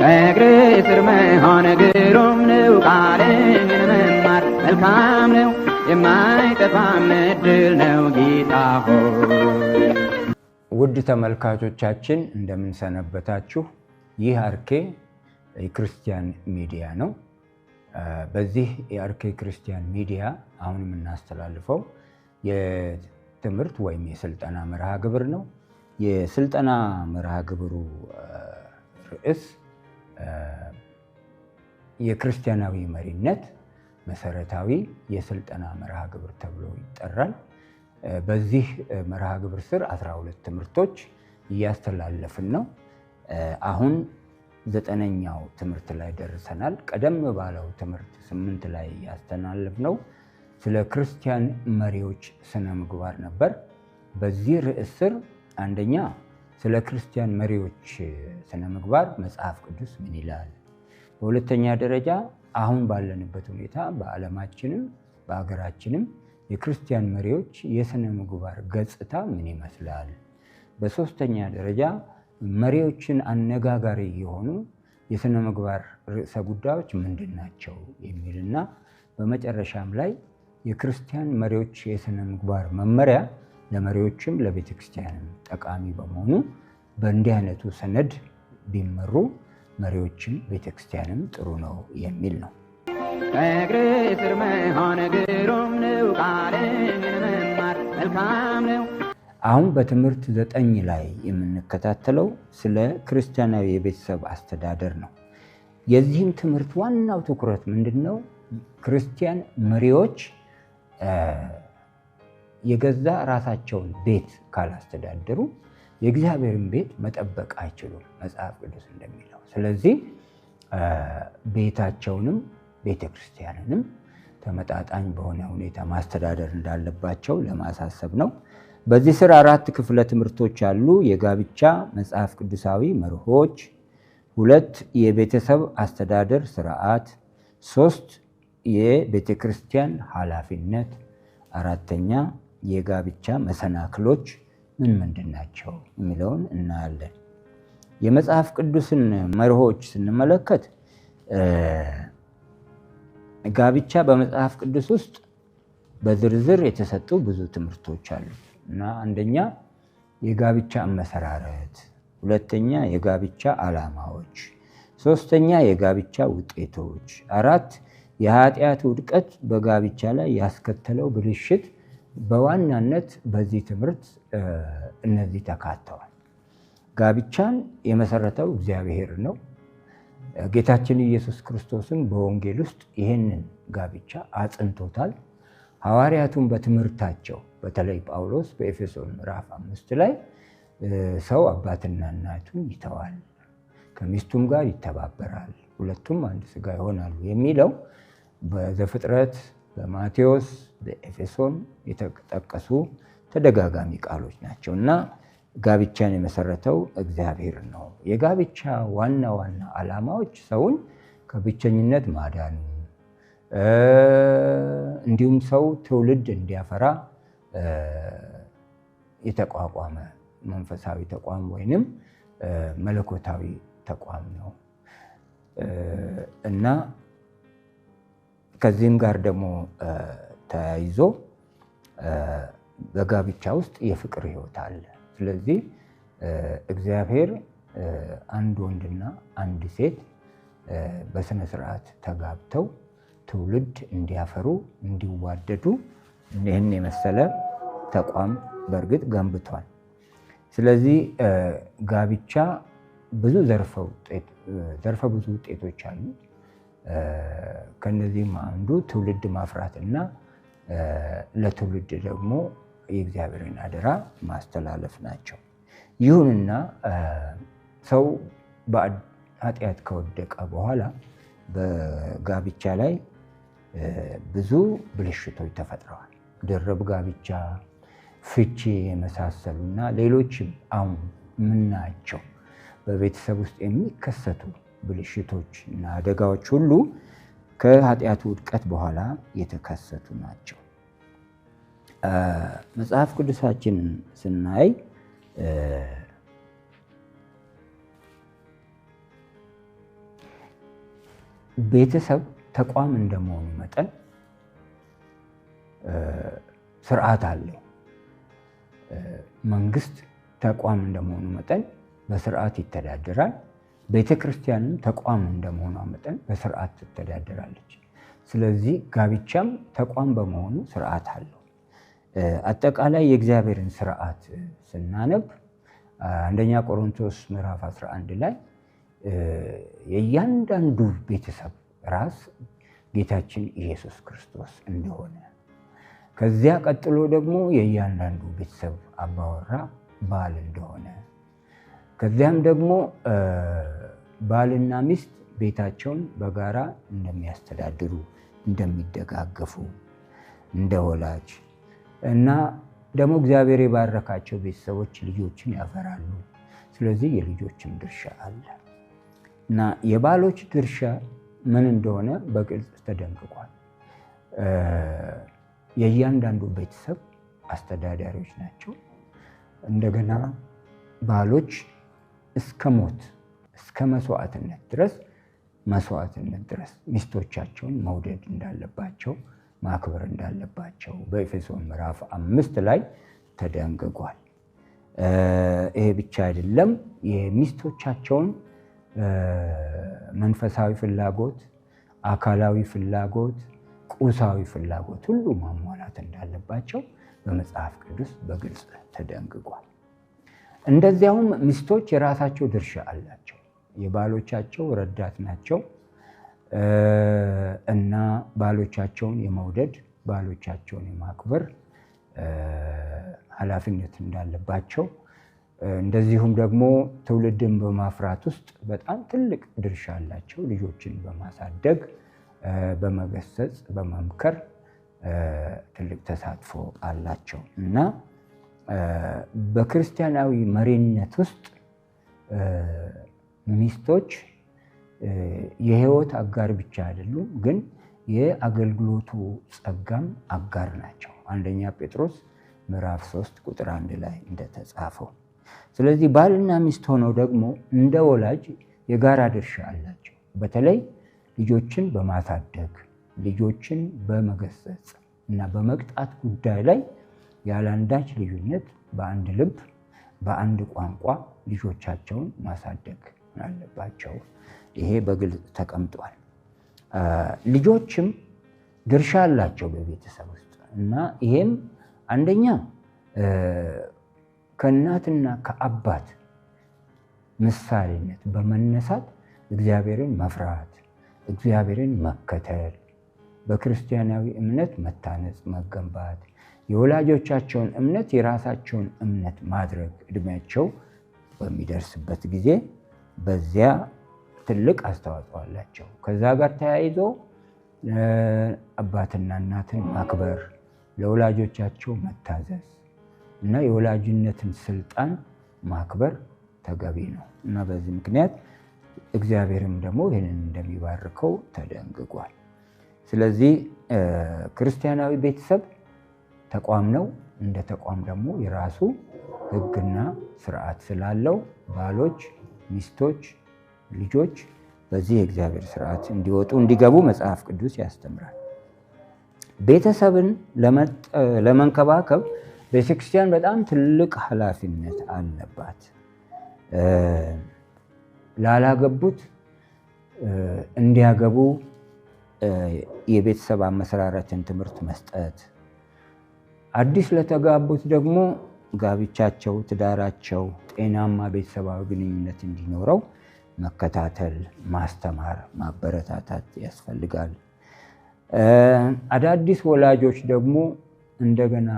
እግር ስር መሆን ግሩም ነው። ቃልን መማር መልካም ነው። የማይጠፋም ዕድል ነው ጌታ ሆይ። ውድ ተመልካቾቻችን እንደምን ሰነበታችሁ? ይህ አርኬ የክርስቲያን ሚዲያ ነው። በዚህ የአርኬ ክርስቲያን ሚዲያ አሁን የምናስተላልፈው የትምህርት ወይም የስልጠና መርሃ ግብር ነው። የስልጠና መርሃ ግብሩ ርዕስ የክርስቲያናዊ መሪነት መሰረታዊ የስልጠና መርሃ ግብር ተብሎ ይጠራል። በዚህ መርሃ ግብር ስር 12 ትምህርቶች እያስተላለፍን ነው። አሁን 9ኛው ትምህርት ላይ ደርሰናል። ቀደም ባለው ትምህርት 8 ላይ ያስተላለፍነው ስለ ክርስቲያን መሪዎች ስነ ምግባር ነበር። በዚህ ርዕስ ስር አንደኛ ስለ ክርስቲያን መሪዎች ስነ ምግባር መጽሐፍ ቅዱስ ምን ይላል? በሁለተኛ ደረጃ አሁን ባለንበት ሁኔታ በዓለማችንም በሀገራችንም የክርስቲያን መሪዎች የስነ ምግባር ገጽታ ምን ይመስላል? በሶስተኛ ደረጃ መሪዎችን አነጋጋሪ የሆኑ የስነ ምግባር ርዕሰ ጉዳዮች ምንድን ናቸው የሚልና በመጨረሻም ላይ የክርስቲያን መሪዎች የስነ ምግባር መመሪያ ለመሪዎችም ለቤተክርስቲያንም ጠቃሚ በመሆኑ በእንዲህ አይነቱ ሰነድ ቢመሩ መሪዎችም ቤተክርስቲያንም ጥሩ ነው የሚል ነው። እግር ስር መሆን ግሩም ነው። ቃልን መማር መልካም ነው። አሁን በትምህርት 9 ላይ የምንከታተለው ስለ ክርስቲያናዊ የቤተሰብ አስተዳደር ነው። የዚህም ትምህርት ዋናው ትኩረት ምንድነው? ክርስቲያን መሪዎች የገዛ ራሳቸውን ቤት ካላስተዳደሩ የእግዚአብሔርን ቤት መጠበቅ አይችሉም መጽሐፍ ቅዱስ እንደሚለው። ስለዚህ ቤታቸውንም ቤተክርስቲያንንም ተመጣጣኝ በሆነ ሁኔታ ማስተዳደር እንዳለባቸው ለማሳሰብ ነው። በዚህ ስር 4 ክፍለ ትምህርቶች አሉ። የጋብቻ መጽሐፍ ቅዱሳዊ መርሆች፣ 2 የቤተሰብ አስተዳደር ስርዓት፣ 3 የቤተክርስቲያን ኃላፊነት፣ 4ኛ የጋብቻ መሰናክሎች ምንድን ናቸው የሚለውን እናያለን። የመጽሐፍ ቅዱስን መርሆች ስንመለከት ጋብቻ በመጽሐፍ ቅዱስ ውስጥ በዝርዝር የተሰጡ ብዙ ትምህርቶች አሉ እና አንደኛ የጋብቻ አመሰራረት፣ 2ኛ የጋብቻ ዓላማዎች፣ 3ኛ የጋብቻ ውጤቶች፣ 4 የኃጢአት ውድቀት በጋብቻ ላይ ያስከተለው ብልሽት። በዋናነት በዚህ ትምህርት እነዚህ ተካተዋል። ጋብቻን የመሰረተው እግዚአብሔር ነው። ጌታችን ኢየሱስ ክርስቶስም በወንጌል ውስጥ ይህንን ጋብቻ አጽንቶታል። ሐዋርያቱን በትምህርታቸው በተለይ ጳውሎስ በኤፌሶን ምዕራፍ 5 ላይ ሰው አባትና እናቱን ይተዋል፣ ከሚስቱም ጋር ይተባበራል፣ ሁለቱም አንድ ሥጋ ይሆናሉ የሚለው በዘፍጥረት፣ በማቴዎስ፣ በኤፌሶን የተጠቀሱ ተደጋጋሚ ቃሎች ናቸው እና ጋብቻን የመሰረተው እግዚአብሔር ነው። የጋብቻ ዋና ዋና ዓላማዎች ሰውን ከብቸኝነት ማዳኑ፣ እንዲሁም ሰው ትውልድ እንዲያፈራ የተቋቋመ መንፈሳዊ ተቋም ወይንም መለኮታዊ ተቋም ነው እና ከዚህም ጋር ደግሞ ተያይዞ በጋብቻ ውስጥ የፍቅር ሕይወት አለ። ስለዚህ እግዚአብሔር አንድ ወንድና አንድ ሴት በስነ ስርዓት ተጋብተው ትውልድ እንዲያፈሩ እንዲዋደዱ ይህን የመሰለ ተቋም በእርግጥ ገንብቷል። ስለዚህ ጋብቻ ብዙ ዘርፈ ብዙ ውጤቶች አሉት። ከነዚህም አንዱ ትውልድ ማፍራትና ለትውልድ ደግሞ የእግዚአብሔርን አደራ ማስተላለፍ ናቸው። ይሁንና ሰው በኃጢአት ከወደቀ በኋላ በጋብቻ ላይ ብዙ ብልሽቶች ተፈጥረዋል። ድርብ ጋብቻ፣ ፍቺ የመሳሰሉና ሌሎችም አሁን የምናያቸው በቤተሰብ ውስጥ የሚከሰቱ ብልሽቶች እና አደጋዎች ሁሉ ከኃጢአቱ ውድቀት በኋላ የተከሰቱ ናቸው። መጽሐፍ ቅዱሳችንን ስናይ ቤተሰብ ተቋም እንደመሆኑ መጠን ስርዓት አለው። መንግስት ተቋም እንደመሆኑ መጠን በስርዓት ይተዳደራል። ቤተክርስቲያንም ተቋም እንደመሆኗ መጠን በስርዓት ትተዳደራለች። ስለዚህ ጋብቻም ተቋም በመሆኑ ስርዓት አለው። አጠቃላይ የእግዚአብሔርን ስርዓት ስናነብ አንደኛ ቆሮንቶስ ምዕራፍ 11 ላይ የእያንዳንዱ ቤተሰብ ራስ ጌታችን ኢየሱስ ክርስቶስ እንደሆነ፣ ከዚያ ቀጥሎ ደግሞ የእያንዳንዱ ቤተሰብ አባወራ ባል እንደሆነ፣ ከዚያም ደግሞ ባልና ሚስት ቤታቸውን በጋራ እንደሚያስተዳድሩ፣ እንደሚደጋገፉ እንደ ወላጅ እና ደግሞ እግዚአብሔር የባረካቸው ቤተሰቦች ልጆችን ያፈራሉ። ስለዚህ የልጆችም ድርሻ አለ እና የባሎች ድርሻ ምን እንደሆነ በግልጽ ተደንግጓል። የእያንዳንዱ ቤተሰብ አስተዳዳሪዎች ናቸው። እንደገና ባሎች እስከ ሞት እስከ መስዋዕትነት ድረስ ሚስቶቻቸውን መውደድ እንዳለባቸው፣ ማክበር እንዳለባቸው በኤፌሶን ምዕራፍ 5 ላይ ተደንግጓል። ይሄ ብቻ አይደለም። የሚስቶቻቸውን መንፈሳዊ ፍላጎት፣ አካላዊ ፍላጎት፣ ቁሳዊ ፍላጎት ሁሉ ማሟላት እንዳለባቸው በመጽሐፍ ቅዱስ በግልጽ ተደንግጓል። እንደዚያውም ሚስቶች የራሳቸው ድርሻ አላቸው። የባሎቻቸው ረዳት ናቸው እና ባሎቻቸውን የመውደድ ባሎቻቸውን የማክበር ኃላፊነት እንዳለባቸው፣ እንደዚሁም ደግሞ ትውልድን በማፍራት ውስጥ በጣም ትልቅ ድርሻ አላቸው። ልጆችን በማሳደግ በመገሰጽ በመምከር ትልቅ ተሳትፎ አላቸው እና በክርስቲያናዊ መሪነት ውስጥ ሚስቶች የህይወት አጋር ብቻ አይደሉም፣ ግን የአገልግሎቱ ጸጋም አጋር ናቸው። አንደኛ ጴጥሮስ ምዕራፍ 3 ቁጥር 1 ላይ እንደተጻፈው። ስለዚህ ባልና ሚስት ሆነው ደግሞ እንደ ወላጅ የጋራ ድርሻ አላቸው። በተለይ ልጆችን በማሳደግ ልጆችን በመገሰጽ እና በመቅጣት ጉዳይ ላይ ያለአንዳች ልዩነት በአንድ ልብ በአንድ ቋንቋ ልጆቻቸውን ማሳደግ አለባቸው። ይሄ በግልጽ ተቀምጧል። ልጆችም ድርሻ አላቸው በቤተሰብ ውስጥ እና ይሄም አንደኛ ከእናትና ከአባት ምሳሌነት በመነሳት እግዚአብሔርን መፍራት፣ እግዚአብሔርን መከተል፣ በክርስቲያናዊ እምነት መታነጽ፣ መገንባት፣ የወላጆቻቸውን እምነት የራሳቸውን እምነት ማድረግ እድሜያቸው በሚደርስበት ጊዜ በዚያ ትልቅ አስተዋጽኦ አላቸው። ከዛ ጋር ተያይዞ አባትና እናትን ማክበር፣ ለወላጆቻቸው መታዘዝ እና የወላጅነትን ስልጣን ማክበር ተገቢ ነው እና በዚህ ምክንያት እግዚአብሔርም ደግሞ ይህንን እንደሚባርከው ተደንግጓል። ስለዚህ ክርስቲያናዊ ቤተሰብ ተቋም ነው። እንደ ተቋም ደግሞ የራሱ ሕግና ስርዓት ስላለው ባሎች፣ ሚስቶች፣ ልጆች በዚህ የእግዚአብሔር ስርዓት እንዲወጡ እንዲገቡ መጽሐፍ ቅዱስ ያስተምራል። ቤተሰብን ለመንከባከብ ቤተክርስቲያን በጣም ትልቅ ኃላፊነት አለባት። ላላገቡት እንዲያገቡ የቤተሰብ አመሰራረትን ትምህርት መስጠት፣ አዲስ ለተጋቡት ደግሞ ጋብቻቸው፣ ትዳራቸው ጤናማ ቤተሰባዊ ግንኙነት እንዲኖረው መከታተል፣ ማስተማር፣ ማበረታታት ያስፈልጋል። አዳዲስ ወላጆች ደግሞ እንደገና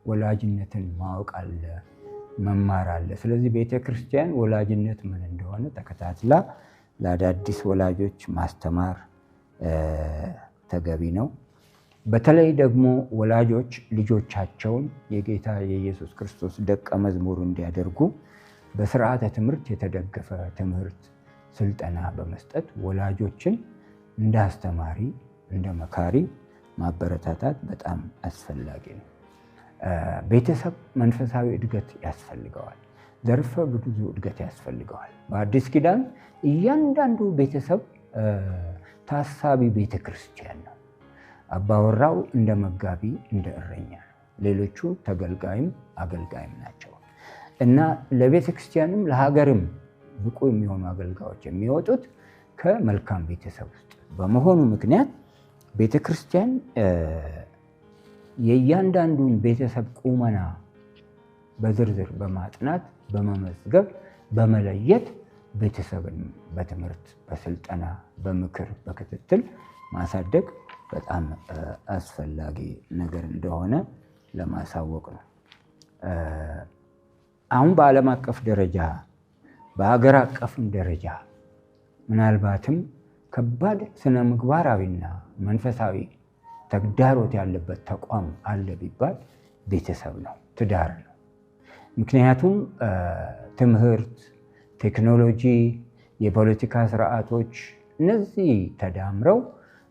ወላጅነትን ማወቅ አለ፣ መማር አለ። ስለዚህ ቤተክርስቲያን ወላጅነት ምን እንደሆነ ተከታትላ ለአዳዲስ ወላጆች ማስተማር ተገቢ ነው። በተለይ ደግሞ ወላጆች ልጆቻቸውን የጌታ የኢየሱስ ክርስቶስ ደቀ መዝሙር እንዲያደርጉ በስርዓተ ትምህርት የተደገፈ ትምህርት፣ ስልጠና በመስጠት ወላጆችን እንደ አስተማሪ፣ እንደ መካሪ ማበረታታት በጣም አስፈላጊ ነው። ቤተሰብ መንፈሳዊ እድገት ያስፈልገዋል። ዘርፈ ብዙ እድገት ያስፈልገዋል። በአዲስ ኪዳን እያንዳንዱ ቤተሰብ ታሳቢ ቤተ ክርስቲያን ነው። አባወራው እንደ መጋቢ እንደ እረኛ ነው። ሌሎቹ ተገልጋይም አገልጋይም ናቸው እና ለቤተ ክርስቲያንም ለሀገርም ብቁ የሚሆኑ አገልጋዮች የሚወጡት ከመልካም ቤተሰብ ውስጥ በመሆኑ ምክንያት ቤተ ክርስቲያን የእያንዳንዱን ቤተሰብ ቁመና በዝርዝር በማጥናት በመመዝገብ በመለየት ቤተሰብን በትምህርት በስልጠና በምክር በክትትል ማሳደግ በጣም አስፈላጊ ነገር እንደሆነ ለማሳወቅ ነው። አሁን በዓለም አቀፍ ደረጃ በሀገር አቀፍም ደረጃ ምናልባትም ከባድ ስነ ምግባራዊና መንፈሳዊ ተግዳሮት ያለበት ተቋም አለ ቢባል ቤተሰብ ነው፣ ትዳር ነው። ምክንያቱም ትምህርት፣ ቴክኖሎጂ፣ የፖለቲካ ስርዓቶች እነዚህ ተዳምረው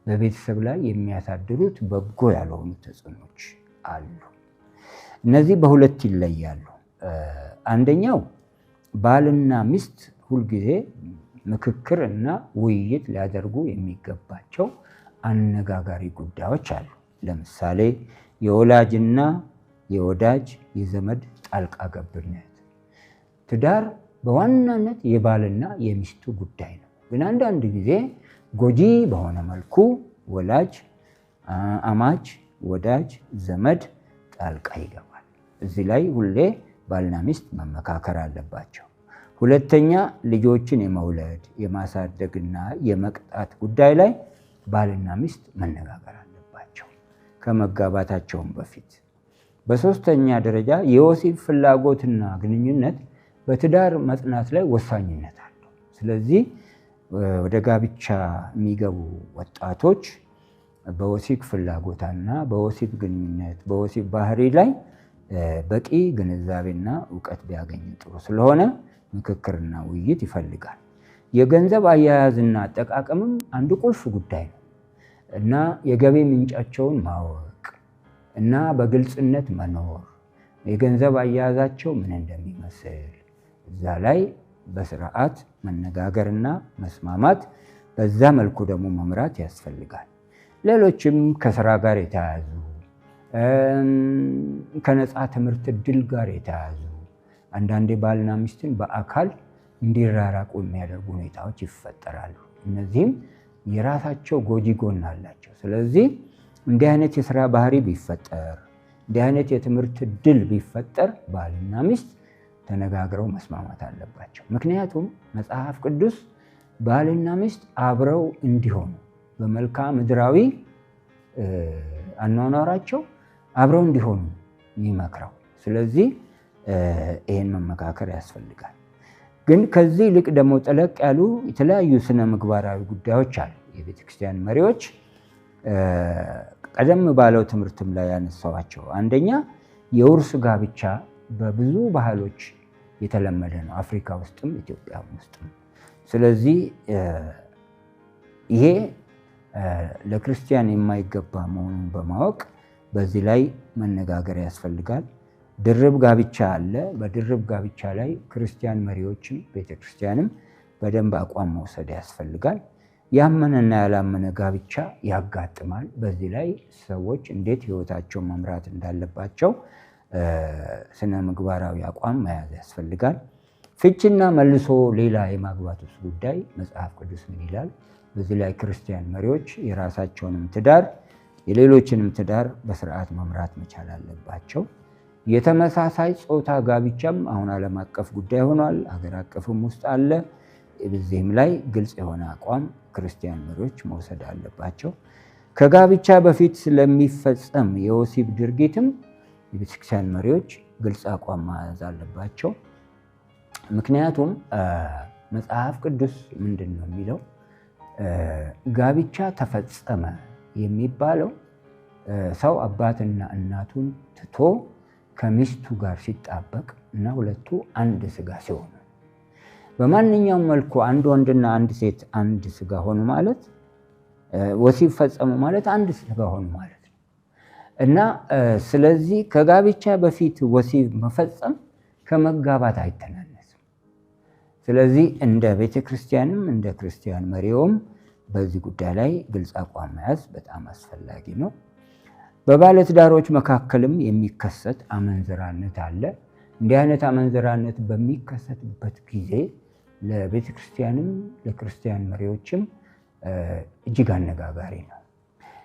በቤተሰብ ላይ የሚያሳድሩት በጎ ያልሆኑ ተጽዕኖች አሉ። እነዚህ በሁለት ይለያሉ። አንደኛው ባልና ሚስት ሁልጊዜ ምክክር እና ውይይት ሊያደርጉ የሚገባቸው አነጋጋሪ ጉዳዮች አሉ። ለምሳሌ የወላጅና የወዳጅ የዘመድ ጣልቃ ገብነት። ትዳር በዋናነት የባልና የሚስቱ ጉዳይ ነው። ግን አንዳንድ ጊዜ ጎጂ በሆነ መልኩ ወላጅ፣ አማች፣ ወዳጅ፣ ዘመድ ጣልቃ ይገባል። እዚህ ላይ ሁሌ ባልና ሚስት መመካከር አለባቸው። ሁለተኛ ልጆችን የመውለድ የማሳደግና የመቅጣት ጉዳይ ላይ ባልና ሚስት መነጋገር አለባቸው ከመጋባታቸውም በፊት። በሶስተኛ ደረጃ የወሲብ ፍላጎትና ግንኙነት በትዳር መጽናት ላይ ወሳኝነት አለው። ስለዚህ ወደ ጋብቻ የሚገቡ ወጣቶች በወሲብ ፍላጎትና በወሲብ ግንኙነት በወሲብ ባህሪ ላይ በቂ ግንዛቤና እውቀት ቢያገኙ ጥሩ ስለሆነ ምክክርና ውይይት ይፈልጋል። የገንዘብ አያያዝና አጠቃቀምም አንዱ ቁልፍ ጉዳይ ነው እና የገቢ ምንጫቸውን ማወቅ እና በግልጽነት መኖር፣ የገንዘብ አያያዛቸው ምን እንደሚመስል እዛ ላይ በስርዓት መነጋገርና መስማማት፣ በዛ መልኩ ደግሞ መምራት ያስፈልጋል። ሌሎችም ከስራ ጋር የተያያዙ ከነፃ ትምህርት እድል ጋር የተያያዙ አንዳንዴ ባልና ሚስትን በአካል እንዲራራቁ የሚያደርጉ ሁኔታዎች ይፈጠራሉ። እነዚህም የራሳቸው ጎጂ ጎን አላቸው። ስለዚህ እንዲህ አይነት የስራ ባህሪ ቢፈጠር፣ እንዲህ አይነት የትምህርት እድል ቢፈጠር ባልና ሚስት ተነጋግረው መስማማት አለባቸው። ምክንያቱም መጽሐፍ ቅዱስ ባልና ሚስት አብረው እንዲሆኑ በመልክዓ ምድራዊ አኗኗራቸው አብረው እንዲሆኑ የሚመክረው። ስለዚህ ይህን መመካከር ያስፈልጋል። ግን ከዚህ ይልቅ ደግሞ ጠለቅ ያሉ የተለያዩ ስነ ምግባራዊ ጉዳዮች አሉ። የቤተክርስቲያን መሪዎች ቀደም ባለው ትምህርትም ላይ ያነሳዋቸው፣ አንደኛ የውርስ ጋብቻ በብዙ ባህሎች የተለመደ ነው፣ አፍሪካ ውስጥም ኢትዮጵያ ውስጥም። ስለዚህ ይሄ ለክርስቲያን የማይገባ መሆኑን በማወቅ በዚህ ላይ መነጋገር ያስፈልጋል። ድርብ ጋብቻ አለ። በድርብ ጋብቻ ላይ ክርስቲያን መሪዎችም ቤተክርስቲያንም በደንብ አቋም መውሰድ ያስፈልጋል። ያመነና ያላመነ ጋብቻ ያጋጥማል። በዚህ ላይ ሰዎች እንዴት ሕይወታቸውን መምራት እንዳለባቸው ስነ ምግባራዊ አቋም መያዝ ያስፈልጋል። ፍቺና መልሶ ሌላ የማግባት ውስጥ ጉዳይ መጽሐፍ ቅዱስ ምን ይላል? በዚህ ላይ ክርስቲያን መሪዎች የራሳቸውንም ትዳር የሌሎችንም ትዳር በስርዓት መምራት መቻል አለባቸው። የተመሳሳይ ጾታ ጋብቻም አሁን ዓለም አቀፍ ጉዳይ ሆኗል፣ ሀገር አቀፍም ውስጥ አለ። በዚህም ላይ ግልጽ የሆነ አቋም ክርስቲያን መሪዎች መውሰድ አለባቸው። ከጋብቻ በፊት ስለሚፈጸም የወሲብ ድርጊትም የቤተክርስቲያን መሪዎች ግልጽ አቋም መያዝ አለባቸው። ምክንያቱም መጽሐፍ ቅዱስ ምንድን ነው የሚለው? ጋብቻ ተፈጸመ የሚባለው ሰው አባትና እናቱን ትቶ ከሚስቱ ጋር ሲጣበቅ እና ሁለቱ አንድ ስጋ ሲሆኑ፣ በማንኛውም መልኩ አንድ ወንድና አንድ ሴት አንድ ስጋ ሆኑ ማለት ወሲብ ፈጸሙ ማለት አንድ ስጋ ሆኑ ማለት ነው እና ስለዚህ ከጋብቻ በፊት ወሲብ መፈጸም ከመጋባት አይተናነስም። ስለዚህ እንደ ቤተ ክርስቲያንም እንደ ክርስቲያን መሪውም በዚህ ጉዳይ ላይ ግልጽ አቋም መያዝ በጣም አስፈላጊ ነው። በባለትዳሮች መካከልም የሚከሰት አመንዝራነት አለ። እንዲህ አይነት አመንዝራነት በሚከሰትበት ጊዜ ለቤተ ክርስቲያንም ለክርስቲያን መሪዎችም እጅግ አነጋጋሪ ነው።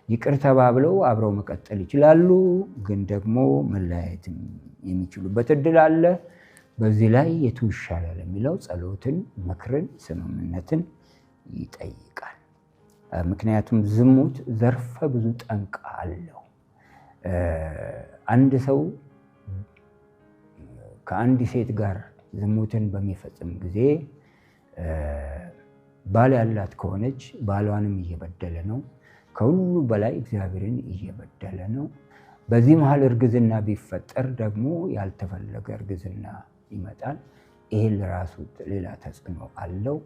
ይቅር ተባብለው አብረው መቀጠል ይችላሉ፣ ግን ደግሞ መለያየትም የሚችሉበት እድል አለ። በዚህ ላይ የቱ ይሻላል የሚለው ጸሎትን፣ ምክርን፣ ስምምነትን ይጠይቃል። ምክንያቱም ዝሙት ዘርፈ ብዙ ጠንቅ አለው። አንድ ሰው ከአንድ ሴት ጋር ዝሙትን በሚፈጽም ጊዜ ባል ያላት ከሆነች ባሏንም እየበደለ ነው። ከሁሉ በላይ እግዚአብሔርን እየበደለ ነው። በዚህ መሃል እርግዝና ቢፈጠር ደግሞ ያልተፈለገ እርግዝና ይመጣል። ይሄን ለራሱ ሌላ ተጽዕኖ አለው።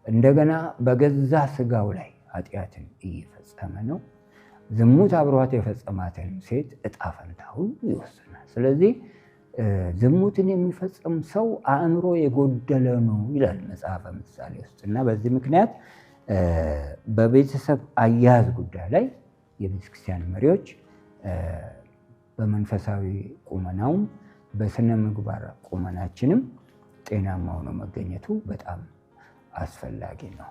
እንደገና በገዛ ስጋው ላይ ኃጢአትን እየፈጸመ ነው። ዝሙት አብሯት የፈጸማትን ሴት እጣ ፈንታ ሁሉ ይወስናል። ስለዚህ ዝሙትን የሚፈጽም ሰው አእምሮ የጎደለ ነው ይላል መጽሐፈ ምሳሌ ውስጥ እና በዚህ ምክንያት በቤተሰብ አያያዝ ጉዳይ ላይ የቤተክርስቲያን መሪዎች በመንፈሳዊ ቁመናውም በስነ ምግባር ቁመናችንም ጤናማ ሆኖ መገኘቱ በጣም አስፈላጊ ነው።